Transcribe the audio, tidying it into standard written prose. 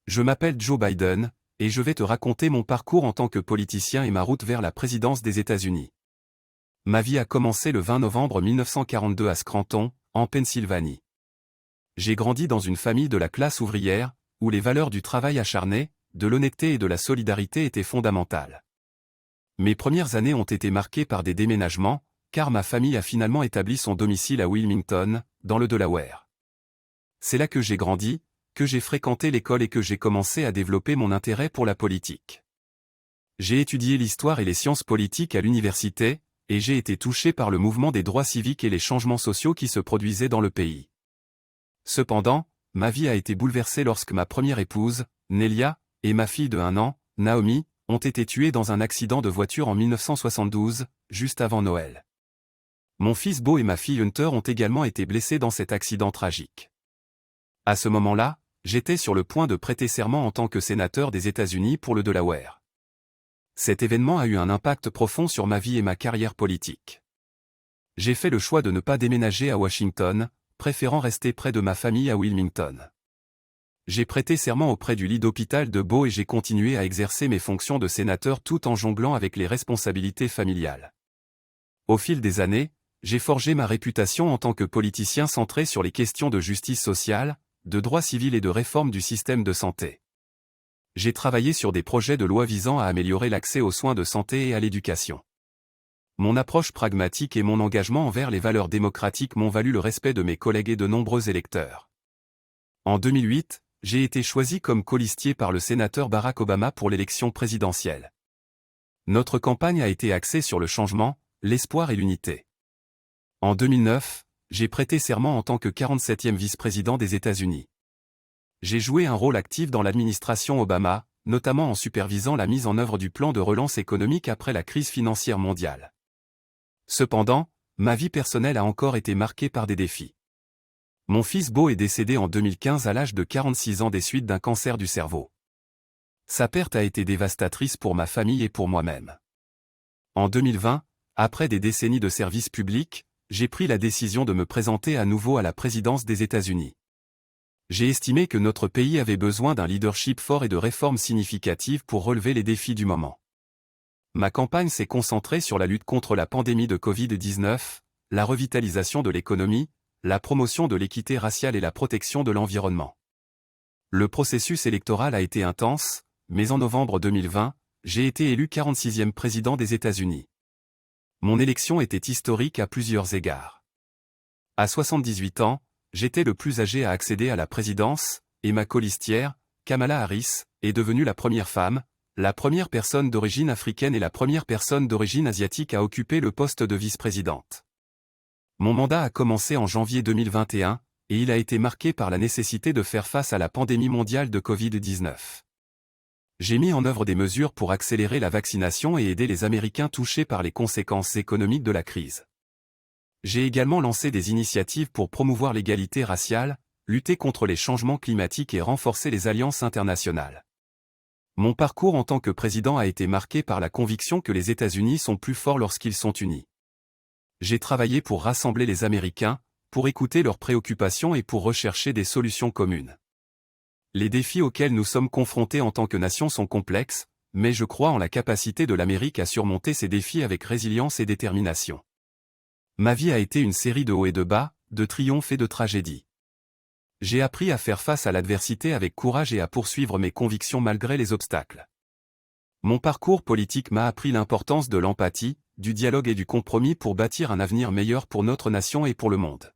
Je m'appelle Joe Biden, et je vais te raconter mon parcours en tant que politicien et ma route vers la présidence des États-Unis. Ma vie a commencé le 20 novembre 1942 à Scranton, en Pennsylvanie. J'ai grandi dans une famille de la classe ouvrière, où les valeurs du travail acharné, de l'honnêteté et de la solidarité étaient fondamentales. Mes premières années ont été marquées par des déménagements, car ma famille a finalement établi son domicile à Wilmington, dans le Delaware. C'est là que j'ai grandi, que j'ai fréquenté l'école et que j'ai commencé à développer mon intérêt pour la politique. J'ai étudié l'histoire et les sciences politiques à l'université, et j'ai été touché par le mouvement des droits civiques et les changements sociaux qui se produisaient dans le pays. Cependant, ma vie a été bouleversée lorsque ma première épouse, Nelia, et ma fille de 1 an, Naomi, ont été tuées dans un accident de voiture en 1972, juste avant Noël. Mon fils Beau et ma fille Hunter ont également été blessés dans cet accident tragique. À ce moment-là, j'étais sur le point de prêter serment en tant que sénateur des États-Unis pour le Delaware. Cet événement a eu un impact profond sur ma vie et ma carrière politique. J'ai fait le choix de ne pas déménager à Washington, préférant rester près de ma famille à Wilmington. J'ai prêté serment auprès du lit d'hôpital de Beau et j'ai continué à exercer mes fonctions de sénateur tout en jonglant avec les responsabilités familiales. Au fil des années, j'ai forgé ma réputation en tant que politicien centré sur les questions de justice sociale, de droit civil et de réforme du système de santé. J'ai travaillé sur des projets de loi visant à améliorer l'accès aux soins de santé et à l'éducation. Mon approche pragmatique et mon engagement envers les valeurs démocratiques m'ont valu le respect de mes collègues et de nombreux électeurs. En 2008, j'ai été choisi comme colistier par le sénateur Barack Obama pour l'élection présidentielle. Notre campagne a été axée sur le changement, l'espoir et l'unité. En 2009, j'ai prêté serment en tant que 47e vice-président des États-Unis. J'ai joué un rôle actif dans l'administration Obama, notamment en supervisant la mise en œuvre du plan de relance économique après la crise financière mondiale. Cependant, ma vie personnelle a encore été marquée par des défis. Mon fils Beau est décédé en 2015 à l'âge de 46 ans des suites d'un cancer du cerveau. Sa perte a été dévastatrice pour ma famille et pour moi-même. En 2020, après des décennies de service public, j'ai pris la décision de me présenter à nouveau à la présidence des États-Unis. J'ai estimé que notre pays avait besoin d'un leadership fort et de réformes significatives pour relever les défis du moment. Ma campagne s'est concentrée sur la lutte contre la pandémie de Covid-19, la revitalisation de l'économie, la promotion de l'équité raciale et la protection de l'environnement. Le processus électoral a été intense, mais en novembre 2020, j'ai été élu 46e président des États-Unis. Mon élection était historique à plusieurs égards. À 78 ans, j'étais le plus âgé à accéder à la présidence, et ma colistière, Kamala Harris, est devenue la première femme, la première personne d'origine africaine et la première personne d'origine asiatique à occuper le poste de vice-présidente. Mon mandat a commencé en janvier 2021, et il a été marqué par la nécessité de faire face à la pandémie mondiale de Covid-19. J'ai mis en œuvre des mesures pour accélérer la vaccination et aider les Américains touchés par les conséquences économiques de la crise. J'ai également lancé des initiatives pour promouvoir l'égalité raciale, lutter contre les changements climatiques et renforcer les alliances internationales. Mon parcours en tant que président a été marqué par la conviction que les États-Unis sont plus forts lorsqu'ils sont unis. J'ai travaillé pour rassembler les Américains, pour écouter leurs préoccupations et pour rechercher des solutions communes. Les défis auxquels nous sommes confrontés en tant que nation sont complexes, mais je crois en la capacité de l'Amérique à surmonter ces défis avec résilience et détermination. Ma vie a été une série de hauts et de bas, de triomphes et de tragédies. J'ai appris à faire face à l'adversité avec courage et à poursuivre mes convictions malgré les obstacles. Mon parcours politique m'a appris l'importance de l'empathie, du dialogue et du compromis pour bâtir un avenir meilleur pour notre nation et pour le monde.